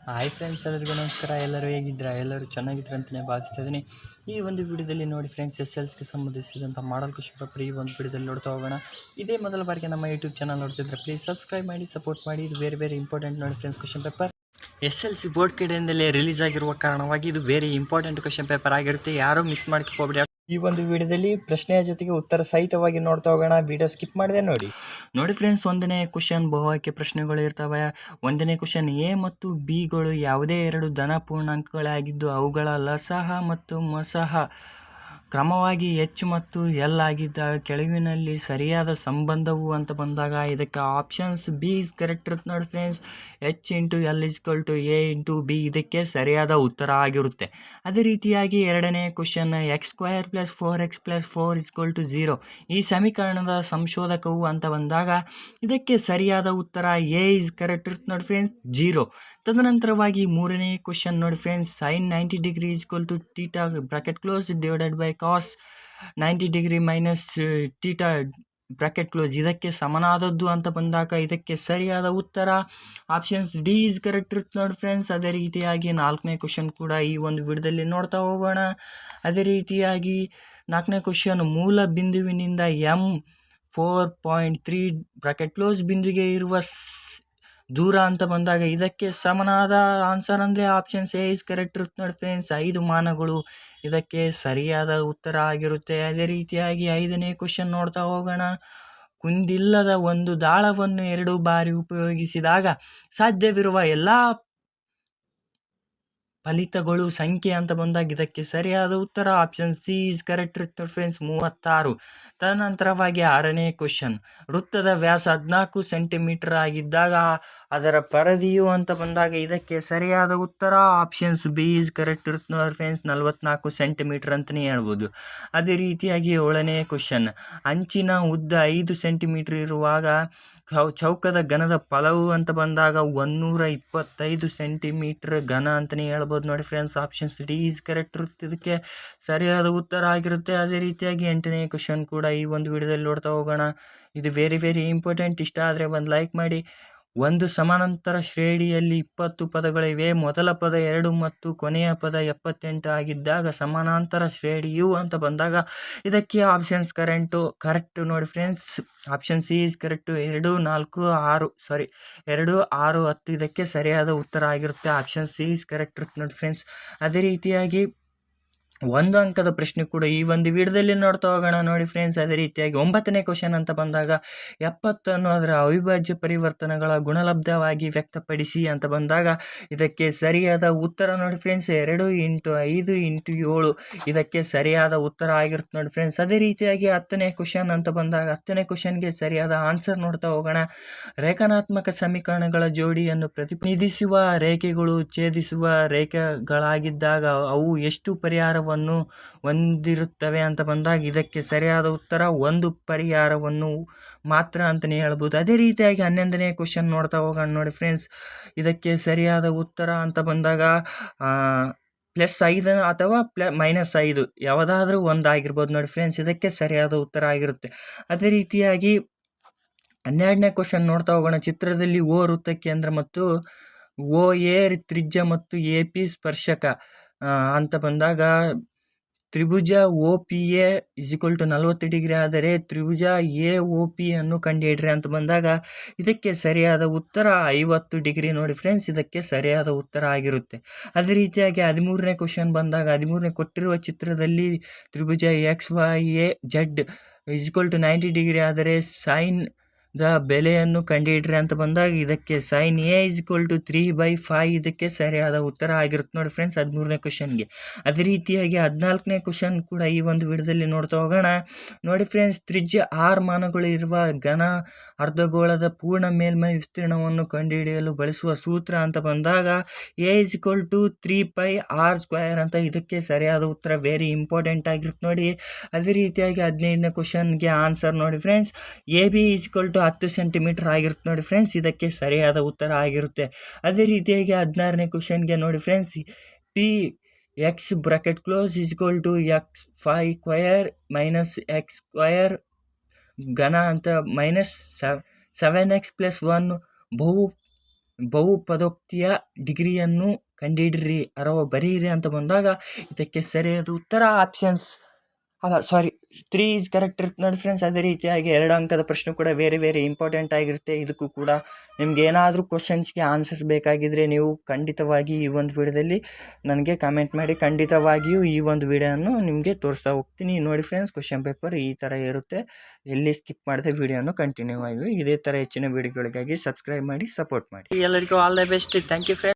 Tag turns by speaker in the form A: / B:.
A: Hi friends, ಎಲ್ಲರಿಗೂ ನಮಸ್ಕಾರ. ಎಲ್ಲರೂ ಹೇಗಿದ್ದೀರಾ? ಎಲ್ಲರೂ ಚೆನ್ನಾಗಿದ್ರು ಅಂತಲೇ ಭಾವಿಸ್ತಾ ಇದ್ದೀನಿ. ಈ ಒಂದು ವಿಡಿಯೋದಲ್ಲಿ ನೋಡಿ ಫ್ರೆಂಡ್ಸ್, SSLCಗೆ ಸಂಬಂಧಿಸಿದಂಥ ಮಾಡಲ್ ಕ್ವೆಶ್ಚನ್ ಪೇಪರ್ ಈ ಒಂದು ವಿಡಿಯೋದಲ್ಲಿ ನೋಡ್ತಾ ಹೋಗೋಣ. ಇದೇ ಮೊದಲ ಬಾರಿಗೆ ನಮ್ಮ ಯೂಟ್ಯೂಬ್ ಚಾನಲ್ ನೋಡ್ತಿದ್ರೆ ಪ್ಲೀಸ್ ಸಬ್ಸ್ಕ್ರೈಬ್ ಮಾಡಿ, ಸಪೋರ್ಟ್ ಮಾಡಿ. ಇದು ವೆರಿ ಇಂಪಾರ್ಟೆಂಟ್ ನೋಡಿ friends. Question paper SSLC board ಕಡೆಯಿಂದಲೇ ರಿಲೀಸ್ ಆಗಿರುವ ಕಾರಣವಾಗಿ ಇದು ವೆರಿ ಇಂಪಾರ್ಟೆಂಟ್ ಕ್ವೆಶ್ಚನ್ ಪೇಪರ್ ಆಗಿರುತ್ತೆ. ಯಾರೂ ಮಿಸ್ ಮಾಡ್ಕೋಬೇಡಿ. ಈ ಒಂದು ವಿಡಿಯೋದಲ್ಲಿ ಪ್ರಶ್ನೆಯ ಜೊತೆಗೆ ಉತ್ತರ ಸಹಿತವಾಗಿ ನೋಡ್ತಾ ಹೋಗೋಣ. ವಿಡಿಯೋ ಸ್ಕಿಪ್ ಮಾಡಿದೆ ನೋಡಿ ಫ್ರೆಂಡ್ಸ್. ಒಂದನೇ ಕ್ವಶನ್ ಬಹುಆಯ್ಕೆ ಪ್ರಶ್ನೆಗಳು ಇರ್ತವೆ. ಒಂದನೇ ಕ್ವಶನ್, ಎ ಮತ್ತು ಬಿಗಳು ಯಾವುದೇ ಎರಡು ಧನ ಪೂರ್ಣಾಂಕಗಳಾಗಿದ್ದು ಅವುಗಳ ಲಸಹ ಮತ್ತು ಮಸಹ ಕ್ರಮವಾಗಿ H ಮತ್ತು L ಆಗಿದ್ದಾಗ ಕೆಳಗಿನಲ್ಲಿ ಸರಿಯಾದ ಸಂಬಂಧವು ಅಂತ ಬಂದಾಗ ಇದಕ್ಕೆ ಆಪ್ಷನ್ಸ್ ಬಿ ಇಸ್ ಕರೆಕ್ಟ್ ಇರುತ್ತೆ ನೋಡಿ friends. H into L = A into B ಇದಕ್ಕೆ ಸರಿಯಾದ ಉತ್ತರ ಆಗಿರುತ್ತೆ. ಅದೇ ರೀತಿಯಾಗಿ ಎರಡನೇ ಕ್ವಶನ್, x² + 4x + 4 = 0 ಈ ಸಮೀಕರಣದ ಸಂಶೋಧಕವು ಅಂತ ಬಂದಾಗ ಇದಕ್ಕೆ ಸರಿಯಾದ ಉತ್ತರ ಎ ಇಸ್ ಕರೆಕ್ಟ್ ಇರುತ್ತೆ ನೋಡಿ ಫ್ರೆಂಡ್ಸ್, 0. ತದನಂತರವಾಗಿ ಮೂರನೇ ಕ್ವಶನ್ ನೋಡಿ friends, sin 90 degree = theta bracket close divided by cos 90 degree minus theta bracket close ಇದಕ್ಕೆ ಸಮನಾದದ್ದು ಅಂತ ಬಂದಾಗ ಇದಕ್ಕೆ ಸರಿಯಾದ ಉತ್ತರ ಆಪ್ಷನ್ಸ್ ಡಿ ಇಸ್ ಕರೆಕ್ಟ್ ಇರುತ್ತೆ ನೋಡಿ ಫ್ರೆಂಡ್ಸ್. ಅದೇ ರೀತಿಯಾಗಿ ನಾಲ್ಕನೇ ಕ್ವಶನ್ ಕೂಡ ಈ ಒಂದು ವಿಡಿಯೋದಲ್ಲಿ ನೋಡ್ತಾ ಹೋಗೋಣ. ಅದೇ ರೀತಿಯಾಗಿ ನಾಲ್ಕನೇ ಕ್ವಶನ್, ಮೂಲ ಬಿಂದುವಿನಿಂದ M4.3 ಬ್ರಾಕೆಟ್ ಕ್ಲೋಸ್ ಬಿಂದುಗೆ ಇರುವ ದೂರ ಅಂತ ಬಂದಾಗ ಇದಕ್ಕೆ ಸಮನಾದ ಆನ್ಸರ್ ಅಂದರೆ ಆಪ್ಷನ್ಸ್ ಎ ಇಸ್ ಕರೆಕ್ಟ್ ಇರುತ್ತೆ ನೋಡಿ ಫ್ರೆಂಡ್ಸ್. 5 ಮಾನಗಳು ಇದಕ್ಕೆ ಸರಿಯಾದ ಉತ್ತರ ಆಗಿರುತ್ತೆ. ಅದೇ ರೀತಿಯಾಗಿ ಐದನೇ ಕ್ವಶನ್ ನೋಡ್ತಾ ಹೋಗೋಣ. ಕುಂದಿಲ್ಲದ ಒಂದು ದಾಳವನ್ನು 2 ಬಾರಿ ಉಪಯೋಗಿಸಿದಾಗ ಸಾಧ್ಯವಿರುವ ಎಲ್ಲ ಫಲಿತಗಳು ಸಂಖ್ಯೆ ಅಂತ ಬಂದಾಗ ಇದಕ್ಕೆ ಸರಿಯಾದ ಉತ್ತರ ಆಪ್ಷನ್ ಸಿ ಇಸ್ ಕರೆಕ್ಟ್ ಇರುತ್ತೆ ಫ್ರೆಂಡ್ಸ್, 36. ತದನಂತರವಾಗಿ ಆರನೇ ಕ್ವಶನ್, ವೃತ್ತದ ವ್ಯಾಸ 14 ಸೆಂಟಿಮೀಟರ್ ಆಗಿದ್ದಾಗ ಅದರ ಪರಿಧಿಯು ಅಂತ ಬಂದಾಗ ಇದಕ್ಕೆ ಸರಿಯಾದ ಉತ್ತರ ಆಪ್ಷನ್ಸ್ ಬಿ ಇಸ್ ಕರೆಕ್ಟ್ ಇರುತ್ತೆ ನೋಡಿ ಫ್ರೆಂಡ್ಸ್, 44 ಸೆಂಟಿಮೀಟರ್ ಅಂತಲೇ ಹೇಳ್ಬೋದು. ಅದೇ ರೀತಿಯಾಗಿ ಏಳನೇ ಕ್ವಶನ್, ಅಂಚಿನ ಉದ್ದ 5 ಸೆಂಟಿಮೀಟರ್ ಇರುವಾಗ ಚೌಕದ ಘನದ ಫಲವು ಅಂತ ಬಂದಾಗ 125 ಸೆಂಟಿಮೀಟರ್ ಘನ ಅಂತಲೇ ಹೇಳ್ಬೋದು ನೋಡಿ friends. Options D is correct ಇರುತ್ತೆ, ಇದಕ್ಕೆ ಸರಿಯಾದ ಉತ್ತರ ಆಗಿರುತ್ತೆ. ಅದೇ ರೀತಿಯಾಗಿ ಎಂಟನೇ ಕ್ವಶನ್ ಕೂಡ ಈ ಒಂದು ವಿಡಿಯೋದಲ್ಲಿ ನೋಡ್ತಾ ಹೋಗೋಣ. ಇದು ವೆರಿ ಇಂಪಾರ್ಟೆಂಟ್. ಇಷ್ಟ ಆದರೆ ಒಂದು ಲೈಕ್ ಮಾಡಿ. ಒಂದು ಸಮಾನಾಂತರ ಶ್ರೇಣಿಯಲ್ಲಿ 20 ಪದಗಳಿವೆ. ಮೊದಲ ಪದ 2 ಮತ್ತು ಕೊನೆಯ ಪದ 78 ಆಗಿದ್ದಾಗ ಸಮಾನಾಂತರ ಶ್ರೇಣಿಯು ಅಂತ ಬಂದಾಗ ಇದಕ್ಕೆ ಆಪ್ಷನ್ಸ್ ಕರೆಕ್ಟ್ ನೋಡಿ friends. Option C is correct. 2, 4, 6 2, 6, 10 ಇದಕ್ಕೆ ಸರಿಯಾದ ಉತ್ತರ ಆಗಿರುತ್ತೆ. ಆಪ್ಷನ್ ಸಿ ಇಸ್ ಕರೆಕ್ಟ್ ಇರುತ್ತೆ ನೋಡಿ ಫ್ರೆಂಡ್ಸ್. ಅದೇ ರೀತಿಯಾಗಿ ಒಂದು ಅಂಕದ ಪ್ರಶ್ನೆ ಕೂಡ ಈ ಒಂದು ವಿಡಿಯೋದಲ್ಲಿ ನೋಡ್ತಾ ಹೋಗೋಣ ನೋಡಿ ಫ್ರೆಂಡ್ಸ್. ಅದೇ ರೀತಿಯಾಗಿ 9ನೇ ಕ್ವಶನ್ ಅಂತ ಬಂದಾಗ 70 ಅದರ ಅವಿಭಾಜ್ಯ ಪರಿವರ್ತನೆಗಳ ಗುಣಲಬ್ಧವಾಗಿ ವ್ಯಕ್ತಪಡಿಸಿ ಅಂತ ಬಂದಾಗ ಇದಕ್ಕೆ ಸರಿಯಾದ ಉತ್ತರ ನೋಡಿ ಫ್ರೆಂಡ್ಸ್, 2 × 5 × 7 ಇದಕ್ಕೆ ಸರಿಯಾದ ಉತ್ತರ ಆಗಿರುತ್ತೆ ನೋಡಿ ಫ್ರೆಂಡ್ಸ್. ಅದೇ ರೀತಿಯಾಗಿ 10ನೇ ಕ್ವಶನ್ ಅಂತ ಬಂದಾಗ 10ನೇ ಕ್ವಶನ್ಗೆ ಸರಿಯಾದ ಆನ್ಸರ್ ನೋಡ್ತಾ ಹೋಗೋಣ. ರೇಖಾತ್ಮಕ ಸಮೀಕರಣಗಳ ಜೋಡಿಯನ್ನು ಪ್ರತಿನಿಧಿಸುವ ರೇಖೆಗಳು ಛೇದಿಸುವ ರೇಖೆಗಳಾಗಿದ್ದಾಗ ಅವು ಎಷ್ಟು ಪರಿಹಾರವನ್ನು ಹೊಂದಿರುತ್ತವೆ ಅಂತ ಬಂದಾಗ ಇದಕ್ಕೆ ಸರಿಯಾದ ಉತ್ತರ 1 ಪರಿಹಾರವನ್ನು ಮಾತ್ರ ಅಂತಲೇ ಹೇಳ್ಬೋದು. ಅದೇ ರೀತಿಯಾಗಿ 11ನೇ ಕ್ವಶನ್ ನೋಡ್ತಾ ಹೋಗೋಣ ನೋಡಿ ಫ್ರೆಂಡ್ಸ್. ಇದಕ್ಕೆ ಸರಿಯಾದ ಉತ್ತರ ಅಂತ ಬಂದಾಗ +5 ಅಥವಾ -5 ಯಾವುದಾದ್ರೂ ಒಂದು ಆಗಿರ್ಬೋದು ನೋಡಿ ಫ್ರೆಂಡ್ಸ್, ಇದಕ್ಕೆ ಸರಿಯಾದ ಉತ್ತರ ಆಗಿರುತ್ತೆ. ಅದೇ ರೀತಿಯಾಗಿ 12ನೇ ಕ್ವಶನ್ ನೋಡ್ತಾ ಹೋಗೋಣ. ಚಿತ್ರದಲ್ಲಿ O ವೃತ್ತ ಕೇಂದ್ರ ಮತ್ತು OA ತ್ರಿಜ್ಯ ಮತ್ತು AP ಸ್ಪರ್ಶಕ ಅಂತ ಬಂದಾಗ ತ್ರಿಭುಜ OPA = 40 ಡಿಗ್ರಿ ಆದರೆ ತ್ರಿಭುಜ AOP ಅನ್ನು ಕಂಡುಹಿಡ್ರಿ ಅಂತ ಬಂದಾಗ ಇದಕ್ಕೆ ಸರಿಯಾದ ಉತ್ತರ 50 ಡಿಗ್ರಿ ನೋಡಿ ಫ್ರೆಂಡ್ಸ್, ಇದಕ್ಕೆ ಸರಿಯಾದ ಉತ್ತರ ಆಗಿರುತ್ತೆ. ಅದೇ ರೀತಿಯಾಗಿ 13ನೇ ಕ್ವಶನ್ ಬಂದಾಗ 13ನೇ ಕೊಟ್ಟಿರುವ ಚಿತ್ರದಲ್ಲಿ ತ್ರಿಭುಜ XYZ = 90 ಡಿಗ್ರಿ ಆದರೆ ಸೈನ್ ದ ಬೆಲೆಯನ್ನು ಕಂಡುಹಿಡ್ರಿ ಅಂತ ಬಂದಾಗ ಇದಕ್ಕೆ sin A = 3/5 ಇದಕ್ಕೆ ಸರಿಯಾದ ಉತ್ತರ ಆಗಿರುತ್ತೆ ನೋಡಿ ಫ್ರೆಂಡ್ಸ್ 13ನೇ ಕ್ವಶನ್ಗೆ. ಅದೇ ರೀತಿಯಾಗಿ 14ನೇ ಕ್ವಶನ್ ಕೂಡ ಈ ಒಂದು ವಿಡಿಯೋದಲ್ಲಿ ನೋಡ್ತಾ ಹೋಗೋಣ ನೋಡಿ ಫ್ರೆಂಡ್ಸ್. ತ್ರಿಜ್ಯ 6 ಮಾನಗಳು ಇರುವ ಘನ ಅರ್ಧಗೋಳದ ಪೂರ್ಣ ಮೇಲ್ಮೈ ವಿಸ್ತೀರ್ಣವನ್ನು ಕಂಡುಹಿಡಿಯಲು ಬಳಸುವ ಸೂತ್ರ ಅಂತ ಬಂದಾಗ A = 3πr² ಅಂತ ಇದಕ್ಕೆ ಸರಿಯಾದ ಉತ್ತರ ವೆರಿ ಇಂಪಾರ್ಟೆಂಟ್ ಆಗಿರುತ್ತೆ ನೋಡಿ. ಅದೇ ರೀತಿಯಾಗಿ 15ನೇ ಕ್ವಶನ್ಗೆ ಆನ್ಸರ್ ನೋಡಿ ಫ್ರೆಂಡ್ಸ್, AB = 10 ಸೆಂಟಿಮೀಟರ್ ಆಗಿರುತ್ತೆ ನೋಡಿ ಫ್ರೆಂಡ್ಸ್, ಇದಕ್ಕೆ ಸರಿಯಾದ ಉತ್ತರ ಆಗಿರುತ್ತೆ. ಅದೇ ರೀತಿಯಾಗಿ 16ನೇ ಕ್ವಶನ್ಗೆ ನೋಡಿ friends, Px bracket close = x² - x² ಘನ ಅಂತ -7x + 1 ಬಹು ಬಹುಪದೋಕ್ತಿಯ ಡಿಗ್ರಿಯನ್ನು ಕಂಡುಹಿಡಿಯಿರಿ ಅಥವಾ ಬರೆಯಿರಿ ಅಂತ ಬಂದಾಗ ಇದಕ್ಕೆ ಸರಿಯಾದ ಉತ್ತರ ಆಪ್ಷನ್ಸ್ 3 ಈಸ್ ಕರೆಕ್ಟ್ ಇರುತ್ತೆ ನೋಡಿ ಫ್ರೆಂಡ್ಸ್. ಅದೇ ರೀತಿಯಾಗಿ 2 ಅಂಕದ ಪ್ರಶ್ನೆ ಕೂಡ ವೆರಿ ಇಂಪಾರ್ಟೆಂಟ್ ಆಗಿರುತ್ತೆ. ಇದಕ್ಕೂ ಕೂಡ ನಿಮ್ಗೆ ಏನಾದರೂ ಕ್ವಶನ್ಸ್ಗೆ ಆನ್ಸರ್ಸ್ ಬೇಕಾಗಿದ್ದರೆ ನೀವು ಖಂಡಿತವಾಗಿ ಈ ಒಂದು ವಿಡಿಯೋದಲ್ಲಿ ನನಗೆ ಕಮೆಂಟ್ ಮಾಡಿ, ಖಂಡಿತವಾಗಿಯೂ ಈ ಒಂದು ವಿಡಿಯೋನು ನಿಮಗೆ ತೋರಿಸ್ತಾ ಹೋಗ್ತೀನಿ. ನೋಡಿ ಫ್ರೆಂಡ್ಸ್, ಕ್ವಶನ್ ಪೇಪರ್ ಈ ಥರ ಇರುತ್ತೆ. ಎಲ್ಲಿ ಸ್ಕಿಪ್ ಮಾಡಿದೆ ವಿಡಿಯೋನು ಕಂಟಿನ್ಯೂ ಆಗಿ ಇದೇ ಥರ ಹೆಚ್ಚಿನ ವಿಡಿಯೋಗಳಿಗಾಗಿ ಸಬ್ಸ್ಕ್ರೈಬ್ ಮಾಡಿ, ಸಪೋರ್ಟ್ ಮಾಡಿ. ಎಲ್ಲರಿಗೂ all the best. Thank you friends.